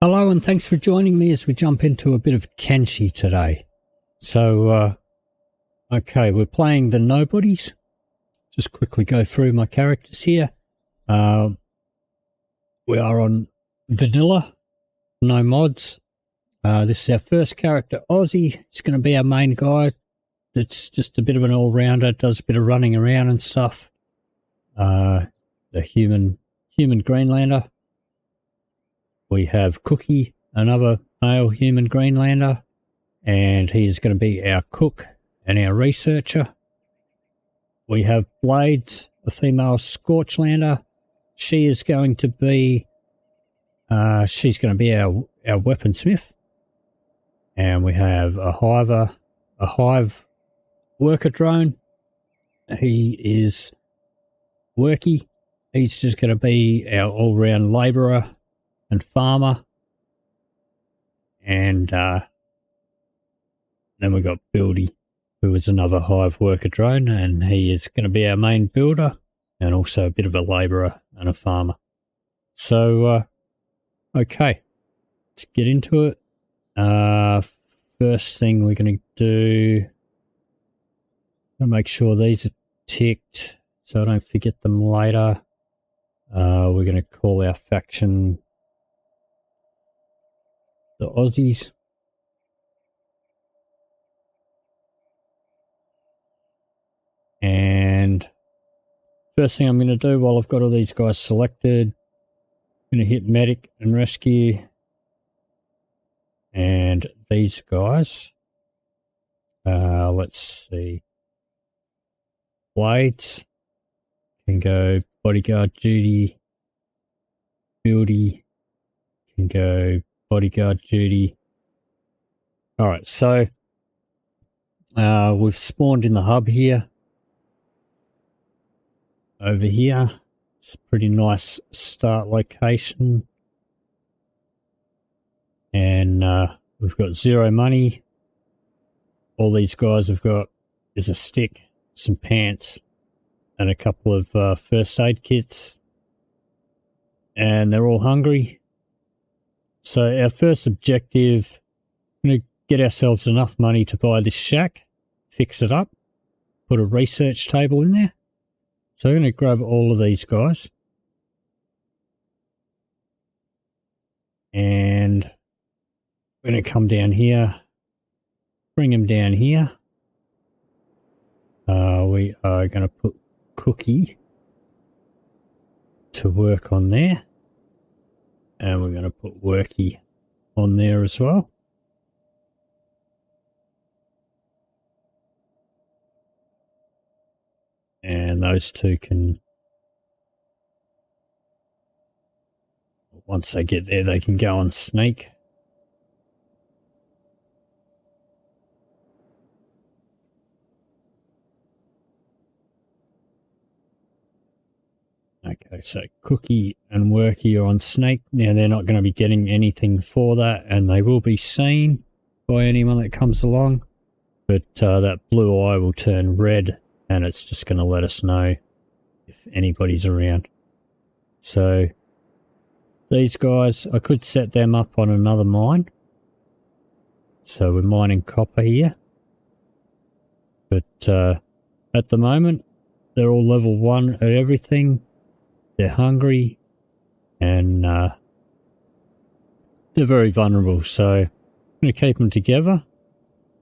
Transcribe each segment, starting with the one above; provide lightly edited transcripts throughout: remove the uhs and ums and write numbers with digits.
Hello and thanks for joining me as we jump into a bit of Kenshi today. So, okay, we're playing the Nobodies. Just quickly go through my characters here. We are on vanilla, no mods. This is our first character, Aussie. He's going to be our main guy. That's just a bit of an all-rounder, does a bit of running around and stuff. The human Greenlander. We have Cookie, another male human Greenlander, and he's going to be our cook and our researcher. We have Blades, a female Scorchlander. She is going to be, our weaponsmith. And we have a Hive Worker Drone. He is Worky. He's just going to be our all-round labourer and farmer. And then we've got Buildy, who is another Hive Worker Drone, and he is going to be our main builder and also a bit of a labourer and a farmer. So, okay, let's get into it. First thing we're going to do, I'll make sure these are ticked so I don't forget them later. We're going to call our faction the Aussies. And first thing I'm going to do while I've got all these guys selected, I'm going to hit medic and rescue. And these guys, let's see, Blades can go bodyguard duty, Buildy can go bodyguard duty. Alright, so we've spawned in the hub here. Over here, it's a pretty nice start location. And we've got 0 money. All these guys have got is a stick, some pants, and a couple of first aid kits. And they're all hungry. So our first objective, we're going to get ourselves enough money to buy this shack, fix it up, put a research table in there. So I'm going to grab all of these guys. And we're going to come down here, bring them down here. We are going to put Cookie to work on there. And we're going to put Worky on there as well. And those two can, once they get there, they can go and sneak. Okay, so Cookie and Worky are on Snake. Now, they're not going to be getting anything for that, and they will be seen by anyone that comes along. But that blue eye will turn red, and it's just going to let us know if anybody's around. So, these guys, I could set them up on another mine. So, we're mining copper here. But at the moment, they're all level 1 at everything. They're hungry, and they're very vulnerable, so I'm going to keep them together.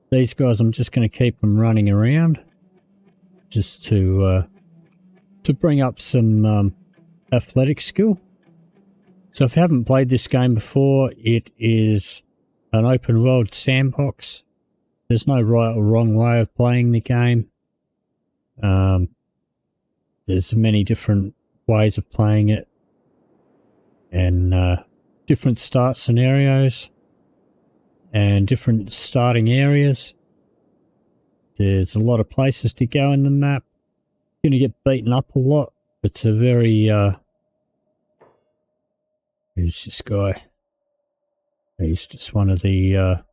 These guys, I'm just going to keep them running around, just to bring up some athletic skill. So if you haven't played this game before, it is an open world sandbox. There's no right or wrong way of playing the game. There's many different ways of playing it, and different start scenarios and different starting areas. There's a lot of places to go in the map. You're going to get beaten up a lot. It's a very who's this guy? He's just one of the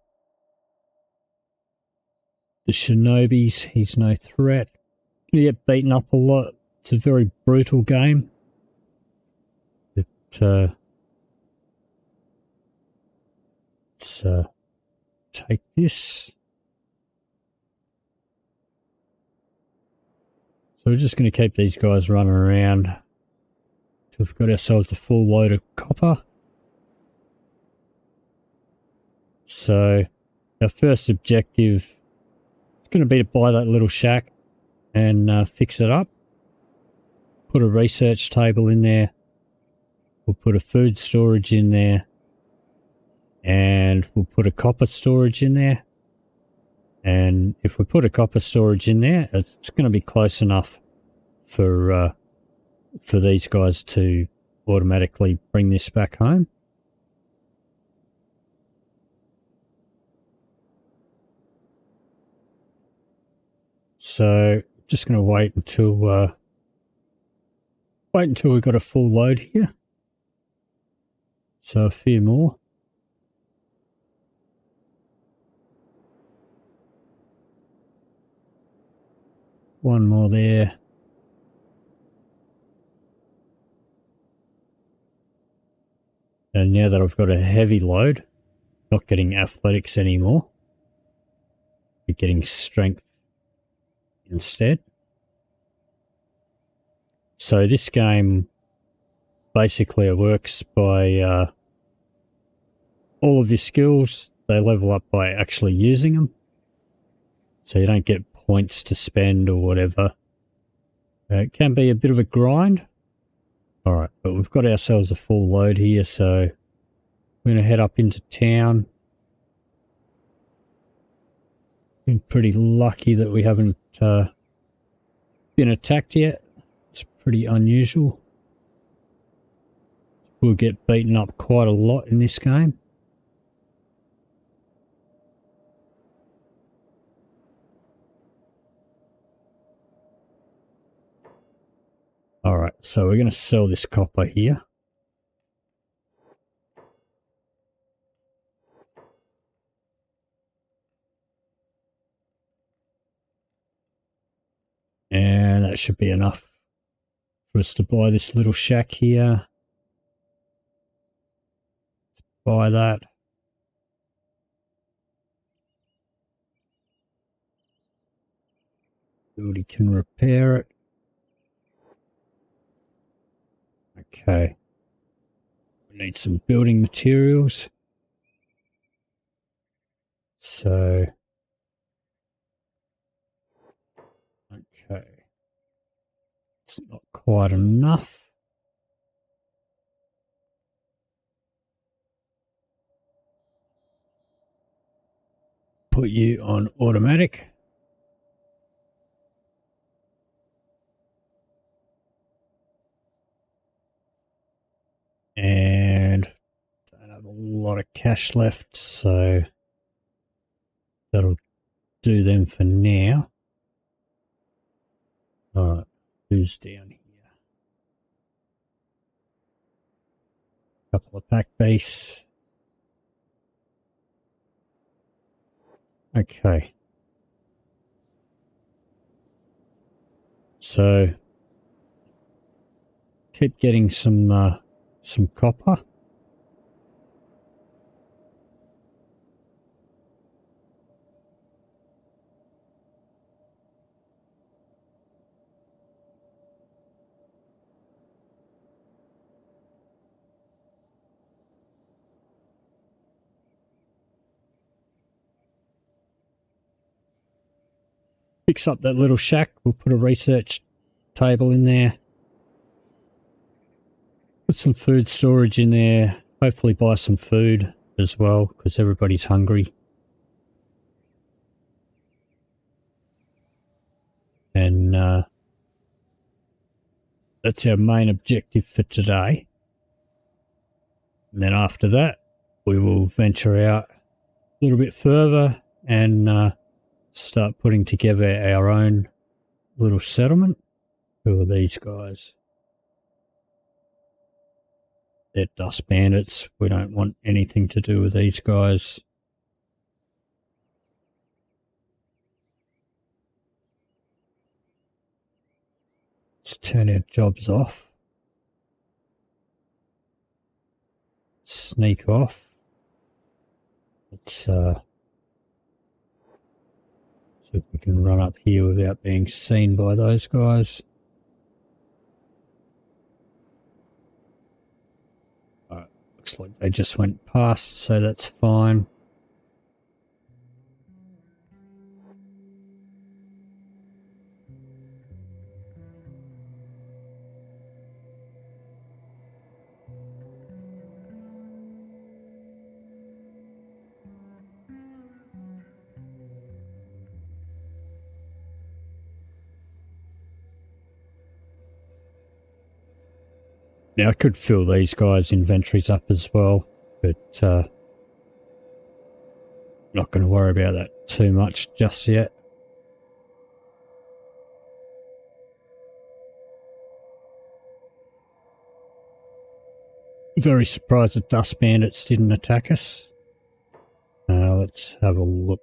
shinobis. He's no threat. You're going to get beaten up a lot. It's a very brutal game. It let's take this. So we're just going to keep these guys running around till we've got ourselves a full load of copper. So our first objective is going to be to buy that little shack and fix it up. Put a research table in there. We'll put a food storage in there. And we'll put a copper storage in there. And if we put a copper storage in there, it's going to be close enough for these guys to automatically bring this back home. So just going to wait until we've got a full load here. So a few more. One more there. And now that I've got a heavy load, not getting athletics anymore, we're getting strength instead. So this game basically works by all of your skills, they level up by actually using them. So you don't get points to spend or whatever. It can be a bit of a grind. Alright, but we've got ourselves a full load here, so we're going to head up into town. Been pretty lucky that we haven't been attacked yet. It's pretty unusual. We'll get beaten up quite a lot in this game. Alright, so we're going to sell this copper here. And that should be enough for us to buy this little shack here. Let's buy that. Buildy can repair it. Okay. We need some building materials. So, okay. It's not quite enough. Put you on automatic. And don't have a lot of cash left, so that'll do them for now. Alright, who's down here? Couple of pack base. Okay. So keep getting some copper. Fix up that little shack. We'll put a research table in there. Put some food storage in there. Hopefully buy some food as well, because everybody's hungry. And that's our main objective for today. And then after that, we will venture out a little bit further and start putting together our own little settlement. Who are these guys? They're dust bandits. We don't want anything to do with these guys. Let's turn our jobs off. Sneak off. Let's see if we can run up here without being seen by those guys. Alright, looks like they just went past, so that's fine. Now I could fill these guys' inventories up as well, but not going to worry about that too much just yet. Very surprised the dust bandits didn't attack us. Let's have a look.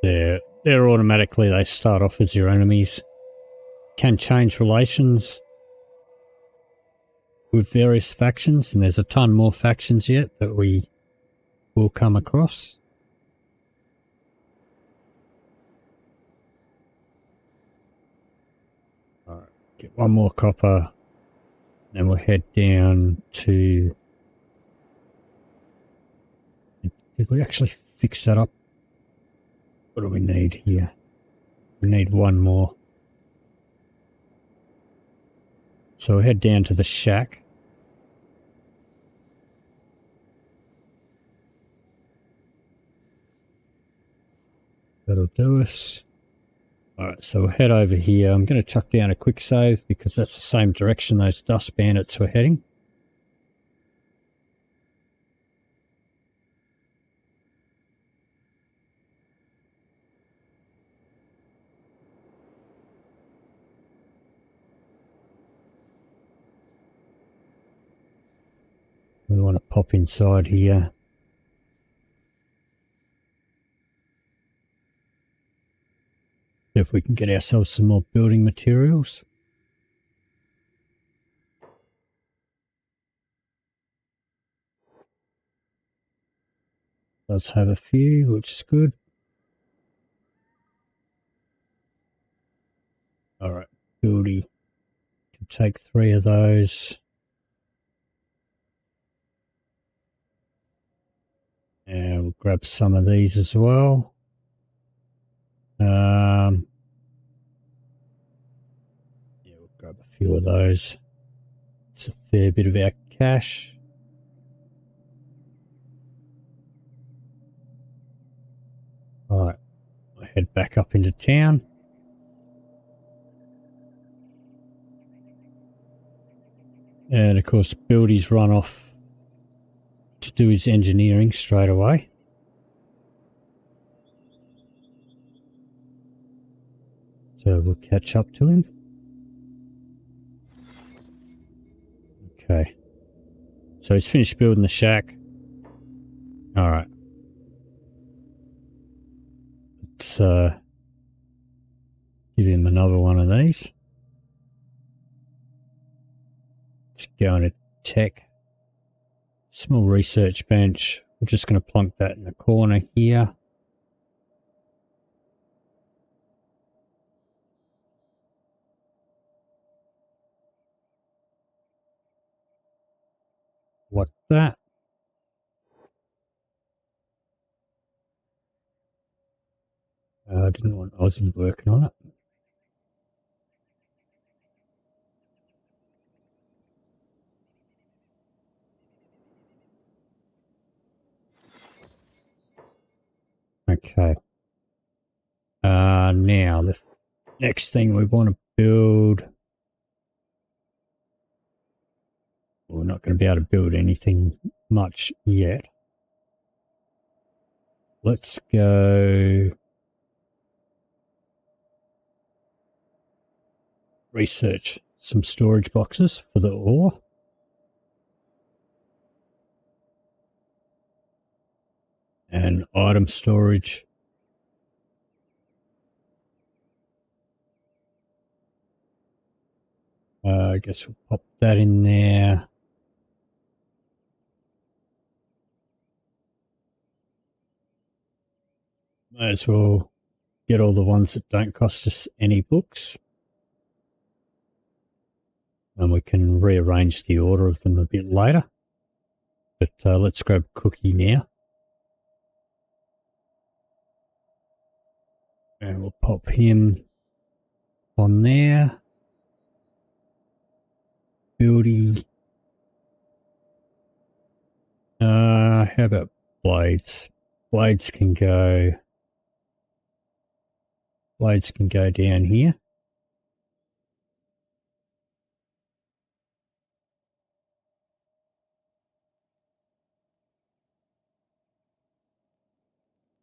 They're automatically, they start off as your enemies. Can change relations with various factions, and there's a ton more factions yet that we will come across. Alright, get one more copper, then we'll head down to... Did we actually fix that up? What do we need here? We need one more. So we'll head down to the shack. That'll do us. Alright, so we'll head over here. I'm going to chuck down a quick save because that's the same direction those dust bandits were heading. We want to pop inside here. See if we can get ourselves some more building materials. Does have a few, which is good. Alright, buildy. Can take 3 of those. And we'll grab some of these as well. Yeah, we'll grab a few of those. It's a fair bit of our cash. Alright, we'll head back up into town. And of course, Buildy's run off to do his engineering straight away. So we'll catch up to him. Okay. So he's finished building the shack. Alright. Let's give him another one of these. Let's go into tech. Small research bench. We're just going to plunk that in the corner here. Like that. I didn't want Aussie working on it. Okay. Now the next thing we want to build. We're not going to be able to build anything much yet. Let's go research some storage boxes for the ore. And item storage. I guess we'll pop that in there. Might as well get all the ones that don't cost us any books. And we can rearrange the order of them a bit later. But let's grab Cookie now. And we'll pop him on there. Buildy. How about Blades? Blades can go down here.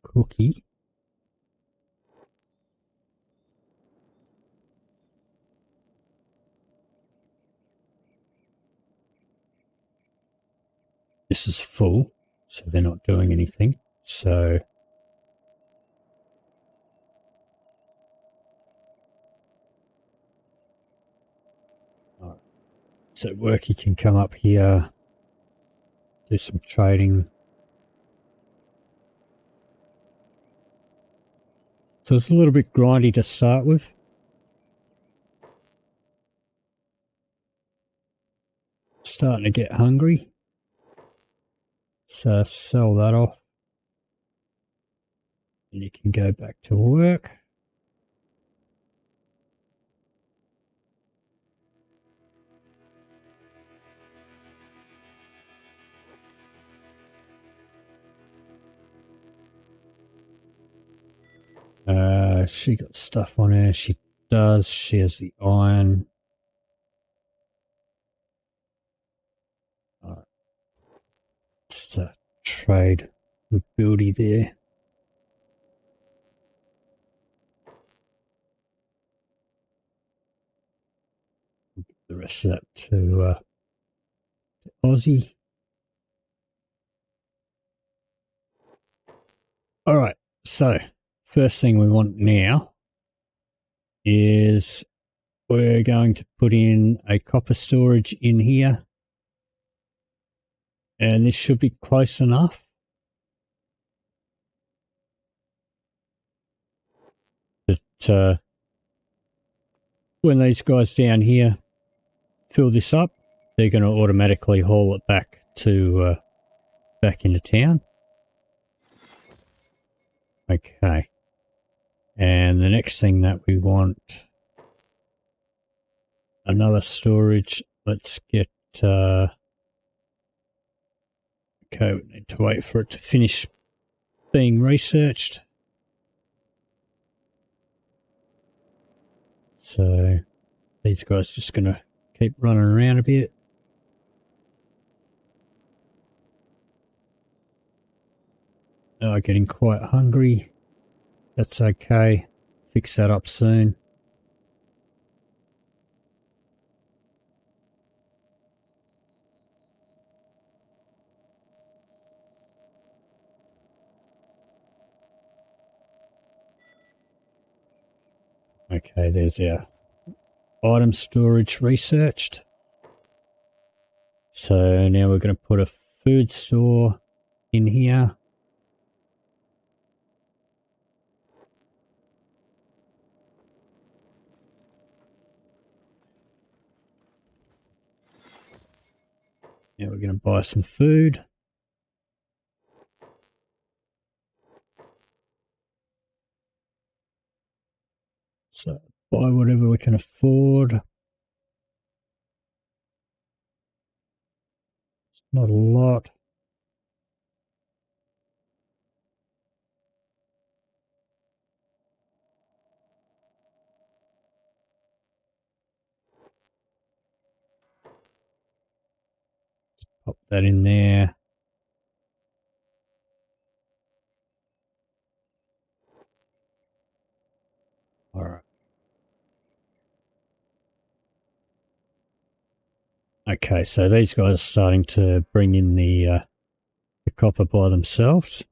Cookie. This is full, so they're not doing anything. So Worky can come up here, do some trading. So it's a little bit grindy to start with. Starting to get hungry. So sell that off. And you can go back to work. She got stuff on her. She does. She has the iron. All right. Let's trade with Buildy there. We'll give the rest of that to Aussie. All right. So first thing we want now is we're going to put in a copper storage in here. And this should be close enough. That when these guys down here fill this up, they're going to automatically haul it back to back into town. Okay. And the next thing that we want, another storage. Let's get okay, we need to wait for it to finish being researched. So these guys are just going to keep running around a bit. Oh, getting quite hungry. That's okay. Fix that up soon. Okay, there's our item storage researched. So now we're going to put a food store in here. Now we're going to buy some food. So buy whatever we can afford. It's not a lot. Let's pop that in there. All right. Okay, so these guys are starting to bring in the copper by themselves.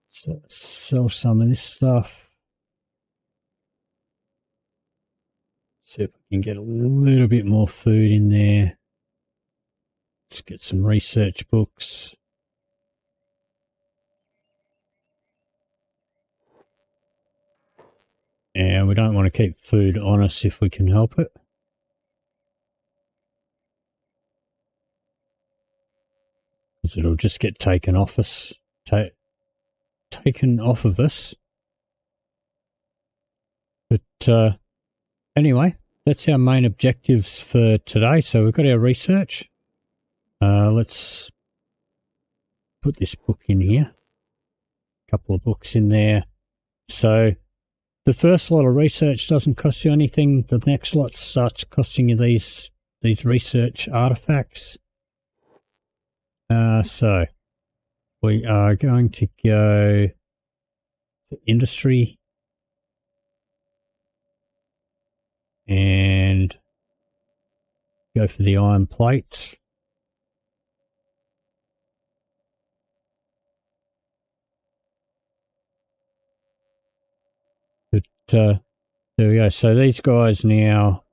So sell some of this stuff. See if we can get a little bit more food in there. Let's get some research books. And we don't want to keep food on us if we can help it. Because it'll just get taken off us. Taken off of us. But anyway, that's our main objectives for today. So we've got our research. Let's put this book in here. A couple of books in there. So the first lot of research doesn't cost you anything. The next lot starts costing you these research artifacts. So we are going to go for industry and go for the iron plates. But there we go. So these guys now,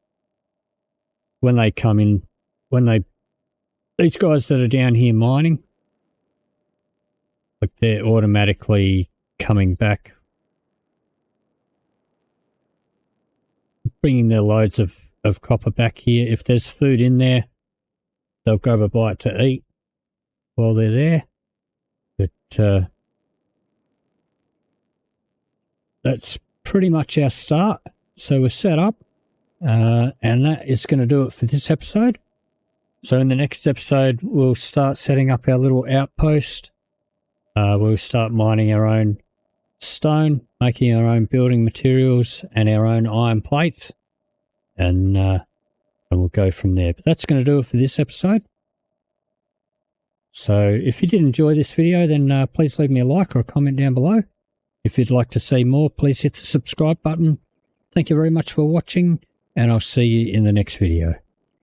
when they come in, these guys that are down here mining, like they're automatically coming back, bringing their loads of copper back here. If there's food in there, they'll grab a bite to eat while they're there. But that's pretty much our start. So we're set up, and that is going to do it for this episode. So in the next episode, we'll start setting up our little outpost. We'll start mining our own stone, making our own building materials and our own iron plates, and we'll go from there. But that's going to do it for this episode. So if you did enjoy this video, then please leave me a like or a comment down below. If you'd like to see more, please hit the subscribe button. Thank you very much for watching, and I'll see you in the next video.